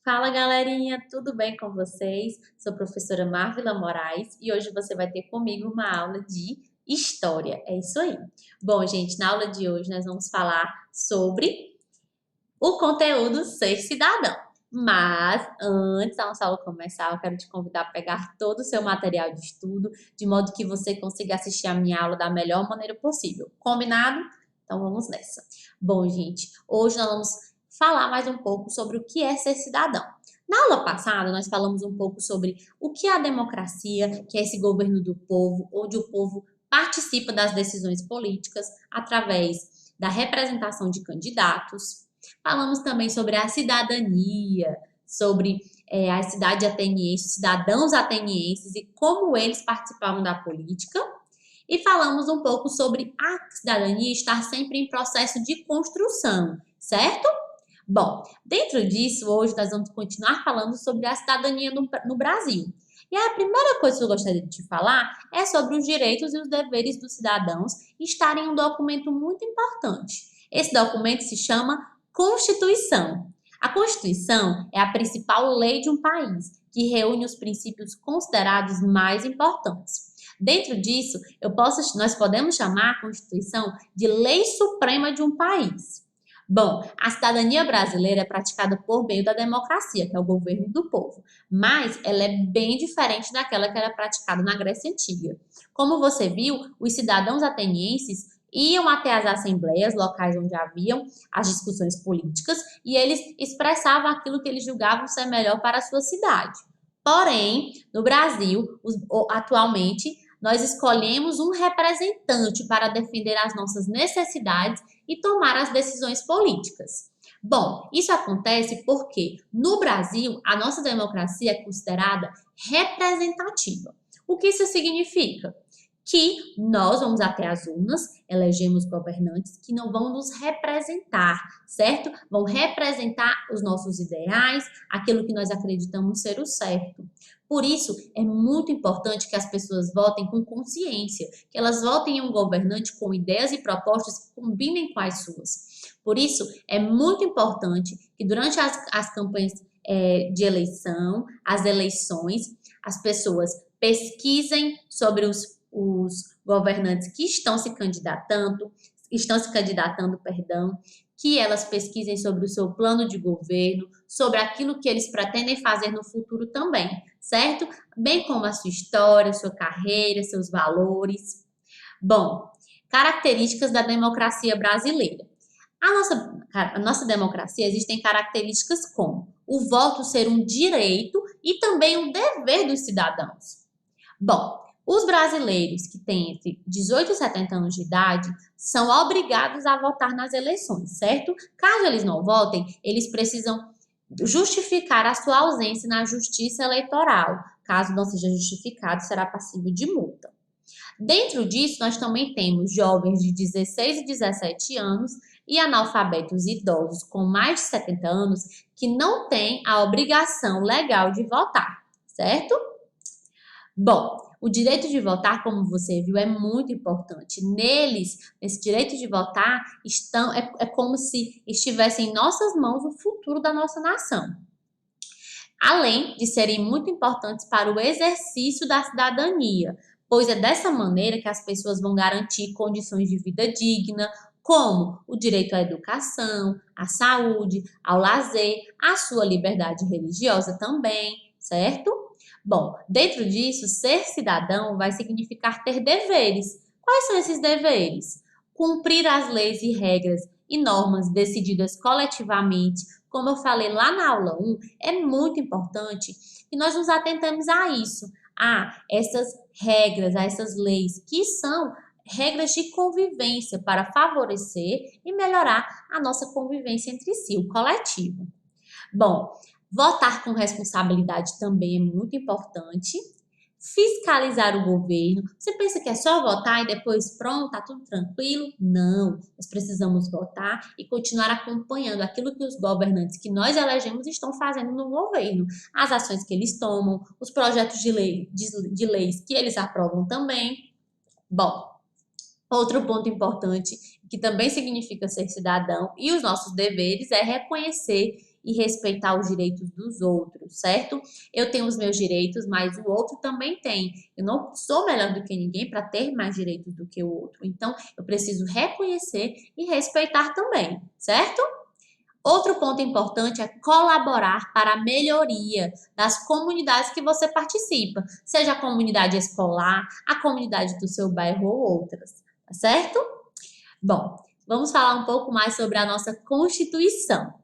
Fala galerinha, tudo bem com vocês? Sou a professora Marvila Moraes e hoje você vai ter comigo uma aula de História. É isso aí. Bom, gente, na aula de hoje nós vamos falar sobre o conteúdo Ser Cidadão. Mas antes da nossa aula começar, eu quero te convidar a pegar todo o seu material de estudo, de modo que você consiga assistir a minha aula da melhor maneira possível. Combinado? Então vamos nessa. Bom, gente, hoje nós vamos falar mais um pouco sobre o que é ser cidadão. Na aula passada, nós falamos um pouco sobre o que é a democracia, que é esse governo do povo, onde o povo participa das decisões políticas através da representação de candidatos. Falamos também sobre a cidadania, sobre a cidade ateniense, cidadãos atenienses e como eles participavam da política. E falamos um pouco sobre a cidadania estar sempre em processo de construção, certo? Bom, dentro disso, hoje nós vamos continuar falando sobre a cidadania no Brasil. E a primeira coisa que eu gostaria de te falar é sobre os direitos e os deveres dos cidadãos estarem em um documento muito importante. Esse documento se chama Constituição. A Constituição é a principal lei de um país, que reúne os princípios considerados mais importantes. Dentro disso, nós podemos chamar a Constituição de lei suprema de um país. Bom, a cidadania brasileira é praticada por meio da democracia, que é o governo do povo, mas ela é bem diferente daquela que era praticada na Grécia Antiga. Como você viu, os cidadãos atenienses iam até as assembleias locais onde haviam as discussões políticas e eles expressavam aquilo que eles julgavam ser melhor para a sua cidade. Porém, no Brasil, atualmente, nós escolhemos um representante para defender as nossas necessidades e tomar as decisões políticas. Bom, isso acontece porque no Brasil a nossa democracia é considerada representativa. O que isso significa? Que nós vamos até as urnas, elegemos governantes que não vão nos representar, certo? Vão representar os nossos ideais, aquilo que nós acreditamos ser o certo. Por isso, é muito importante que as pessoas votem com consciência, que elas votem em um governante com ideias e propostas que combinem com as suas. Por isso, é muito importante que durante as campanhas de eleição, as eleições, as pessoas pesquisem sobre os governantes que estão se candidatando, que elas pesquisem sobre o seu plano de governo, sobre aquilo que eles pretendem fazer no futuro também, certo? Bem como a sua história, sua carreira, seus valores. Bom, características da democracia brasileira. A nossa democracia existem características como o voto ser um direito e também um dever dos cidadãos. Bom, os brasileiros que têm entre 18 e 70 anos de idade são obrigados a votar nas eleições, certo? Caso eles não votem, eles precisam justificar a sua ausência na justiça eleitoral. Caso não seja justificado, será passível de multa. Dentro disso, nós também temos jovens de 16 e 17 anos e analfabetos idosos com mais de 70 anos que não têm a obrigação legal de votar, certo? Bom, o direito de votar, como você viu, é muito importante. Nesse direito de votar, é como se estivesse em nossas mãos o futuro da nossa nação. Além de serem muito importantes para o exercício da cidadania, pois é dessa maneira que as pessoas vão garantir condições de vida digna, como o direito à educação, à saúde, ao lazer, à sua liberdade religiosa também, certo? Bom, dentro disso, ser cidadão vai significar ter deveres. Quais são esses deveres? Cumprir as leis e regras e normas decididas coletivamente. Como eu falei lá na aula 1, é muito importante que nós nos atentemos a isso, a essas regras, a essas leis, que são regras de convivência para favorecer e melhorar a nossa convivência entre si, o coletivo. Bom, votar com responsabilidade também é muito importante. Fiscalizar o governo. Você pensa que é só votar e depois pronto, tá tudo tranquilo? Não. Nós precisamos votar e continuar acompanhando aquilo que os governantes que nós elegemos estão fazendo no governo. As ações que eles tomam, os projetos de leis que eles aprovam também. Bom, outro ponto importante, que também significa ser cidadão, e os nossos deveres é reconhecer e respeitar os direitos dos outros, certo? Eu tenho os meus direitos, mas o outro também tem. Eu não sou melhor do que ninguém para ter mais direitos do que o outro. Então, eu preciso reconhecer e respeitar também, certo? Outro ponto importante é colaborar para a melhoria das comunidades que você participa, seja a comunidade escolar, a comunidade do seu bairro ou outras, tá certo? Bom, vamos falar um pouco mais sobre a nossa Constituição.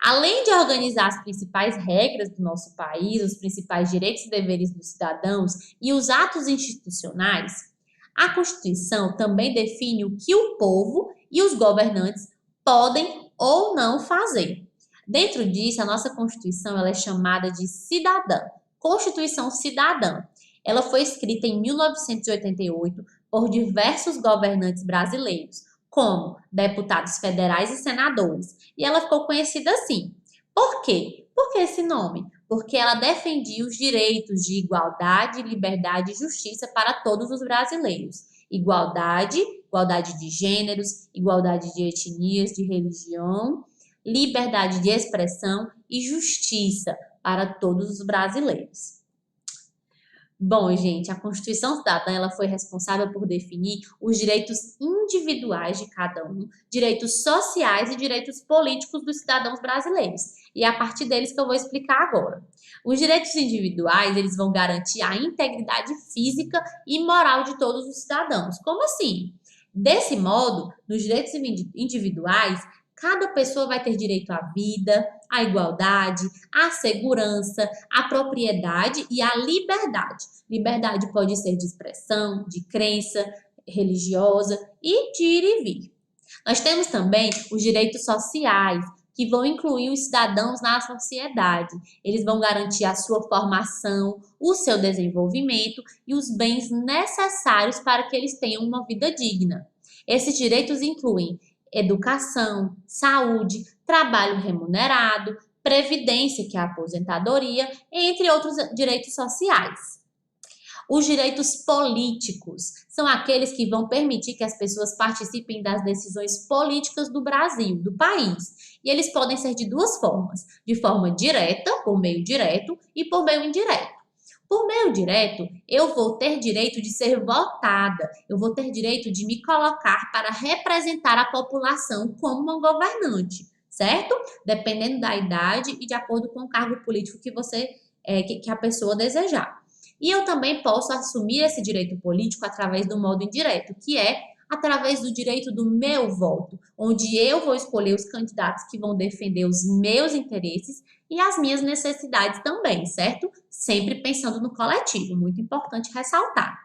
Além de organizar as principais regras do nosso país, os principais direitos e deveres dos cidadãos e os atos institucionais, a Constituição também define o que o povo e os governantes podem ou não fazer. Dentro disso, a nossa Constituição ela é chamada de cidadã, Constituição Cidadã. Ela foi escrita em 1988 por diversos governantes brasileiros, como deputados federais e senadores. E ela ficou conhecida assim. Por quê? Por que esse nome? Porque ela defendia os direitos de igualdade, liberdade e justiça para todos os brasileiros. Igualdade de gêneros, igualdade de etnias, de religião, liberdade de expressão e justiça para todos os brasileiros. Bom, gente, a Constituição Cidadã ela foi responsável por definir os direitos individuais de cada um, direitos sociais e direitos políticos dos cidadãos brasileiros. E é a partir deles que eu vou explicar agora. Os direitos individuais, eles vão garantir a integridade física e moral de todos os cidadãos. Como assim? Desse modo, nos direitos individuais, cada pessoa vai ter direito à vida, à igualdade, à segurança, à propriedade e à liberdade. Liberdade pode ser de expressão, de crença religiosa e de ir e vir. Nós temos também os direitos sociais, que vão incluir os cidadãos na sociedade. Eles vão garantir a sua formação, o seu desenvolvimento e os bens necessários para que eles tenham uma vida digna. Esses direitos incluem educação, saúde, trabalho remunerado, previdência, que é a aposentadoria, entre outros direitos sociais. Os direitos políticos são aqueles que vão permitir que as pessoas participem das decisões políticas do Brasil, do país. E eles podem ser de duas formas, de forma direta, por meio direto, e por meio indireto. Por meio direto, eu vou ter direito de ser votada, eu vou ter direito de me colocar para representar a população como uma governante, certo? Dependendo da idade e de acordo com o cargo político que que a pessoa desejar. E eu também posso assumir esse direito político através do modo indireto, que é através do direito do meu voto, onde eu vou escolher os candidatos que vão defender os meus interesses e as minhas necessidades também, certo? Sempre pensando no coletivo, muito importante ressaltar.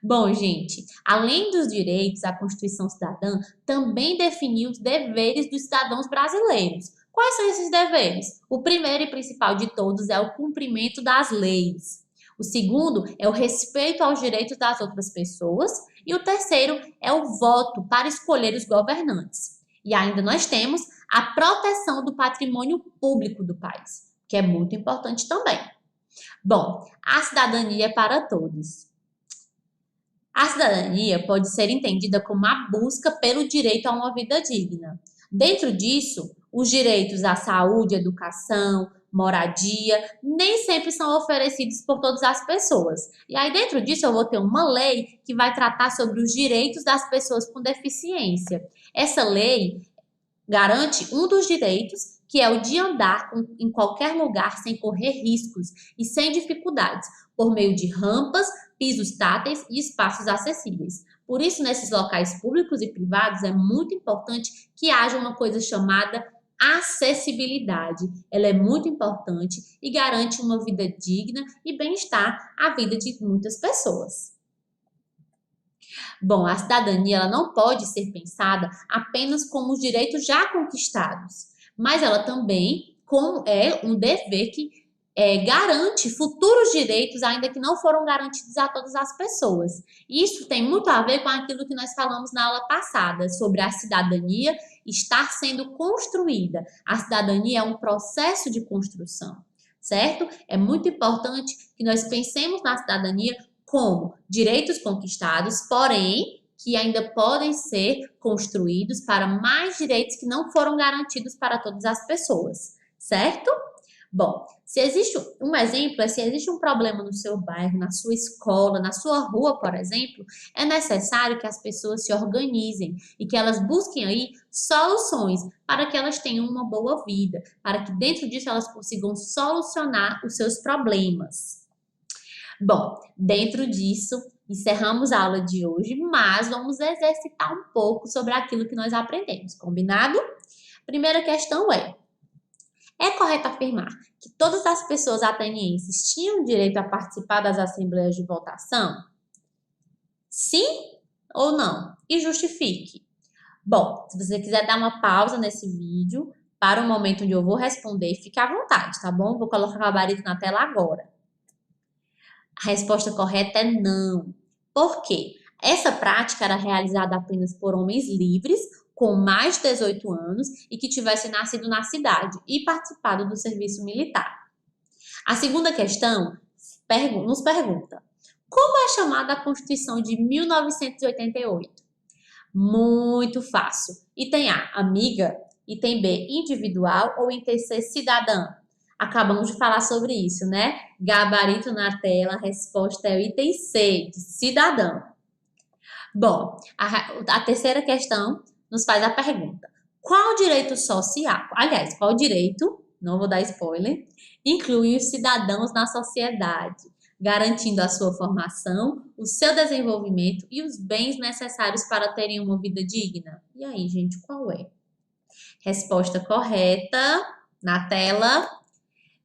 Bom, gente, além dos direitos, a Constituição Cidadã também definiu os deveres dos cidadãos brasileiros. Quais são esses deveres? O primeiro e principal de todos é o cumprimento das leis. O segundo é o respeito aos direitos das outras pessoas. E o terceiro é o voto para escolher os governantes. E ainda nós temos a proteção do patrimônio público do país, que é muito importante também. Bom, a cidadania é para todos. A cidadania pode ser entendida como a busca pelo direito a uma vida digna. Dentro disso, os direitos à saúde, educação, moradia, nem sempre são oferecidos por todas as pessoas. E aí dentro disso eu vou ter uma lei que vai tratar sobre os direitos das pessoas com deficiência. Essa lei garante um dos direitos, que é o de andar em qualquer lugar sem correr riscos e sem dificuldades, por meio de rampas, pisos táteis e espaços acessíveis. Por isso, nesses locais públicos e privados, é muito importante que haja uma coisa chamada acessibilidade. Ela é muito importante e garante uma vida digna e bem-estar à vida de muitas pessoas. Bom, a cidadania ela não pode ser pensada apenas como os direitos já conquistados, mas ela também é um dever que garante futuros direitos, ainda que não foram garantidos a todas as pessoas. Isso tem muito a ver com aquilo que nós falamos na aula passada, sobre a cidadania estar sendo construída. A cidadania é um processo de construção, certo? É muito importante que nós pensemos na cidadania como direitos conquistados, porém, que ainda podem ser construídos para mais direitos que não foram garantidos para todas as pessoas, certo? Bom, se existe um exemplo, se existe um problema no seu bairro, na sua escola, na sua rua, por exemplo, é necessário que as pessoas se organizem e que elas busquem aí soluções para que elas tenham uma boa vida, para que dentro disso elas consigam solucionar os seus problemas. Bom, dentro disso, encerramos a aula de hoje, mas vamos exercitar um pouco sobre aquilo que nós aprendemos, combinado? Primeira questão é correto afirmar que todas as pessoas atenienses tinham direito a participar das assembleias de votação? Sim ou não? E justifique. Bom, se você quiser dar uma pausa nesse vídeo para o momento onde eu vou responder, fique à vontade, tá bom? Vou colocar o gabarito na tela agora. A resposta correta é não. Por quê? Essa prática era realizada apenas por homens livres, com mais de 18 anos e que tivessem nascido na cidade e participado do serviço militar. A segunda questão nos pergunta: como é chamada a Constituição de 1988? Muito fácil. Item A, amiga. Item B, individual. Ou item C, cidadã. Acabamos de falar sobre isso, né? Gabarito na tela, a resposta é o item C, de cidadão. Bom, a terceira questão nos faz a pergunta: qual direito social, aliás, qual direito, não vou dar spoiler, inclui os cidadãos na sociedade, garantindo a sua formação, o seu desenvolvimento e os bens necessários para terem uma vida digna? E aí, gente, qual é? Resposta correta na tela: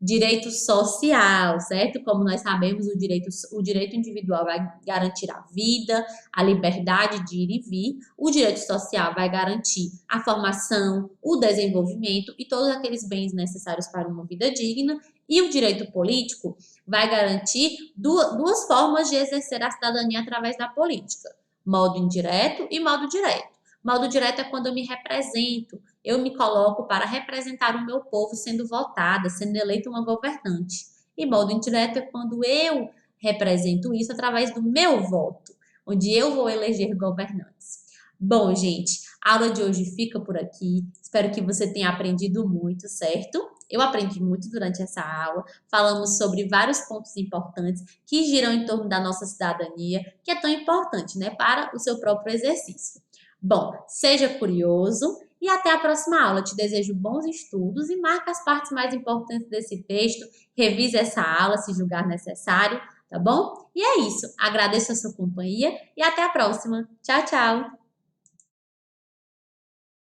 direito social, certo? Como nós sabemos, o direito individual vai garantir a vida, a liberdade de ir e vir. O direito social vai garantir a formação, o desenvolvimento e todos aqueles bens necessários para uma vida digna. E o direito político vai garantir duas formas de exercer a cidadania através da política: modo indireto e modo direto. Modo direto é quando eu me represento, eu me coloco para representar o meu povo sendo votada, sendo eleita uma governante. E modo indireto é quando eu represento isso através do meu voto, onde eu vou eleger governantes. Bom, gente, a aula de hoje fica por aqui. Espero que você tenha aprendido muito, certo? Eu aprendi muito durante essa aula. Falamos sobre vários pontos importantes que giram em torno da nossa cidadania, que é tão importante, né, para o seu próprio exercício. Bom, seja curioso e até a próxima aula. Te desejo bons estudos e marque as partes mais importantes desse texto. Revise essa aula se julgar necessário, tá bom? E é isso. Agradeço a sua companhia e até a próxima. Tchau, tchau!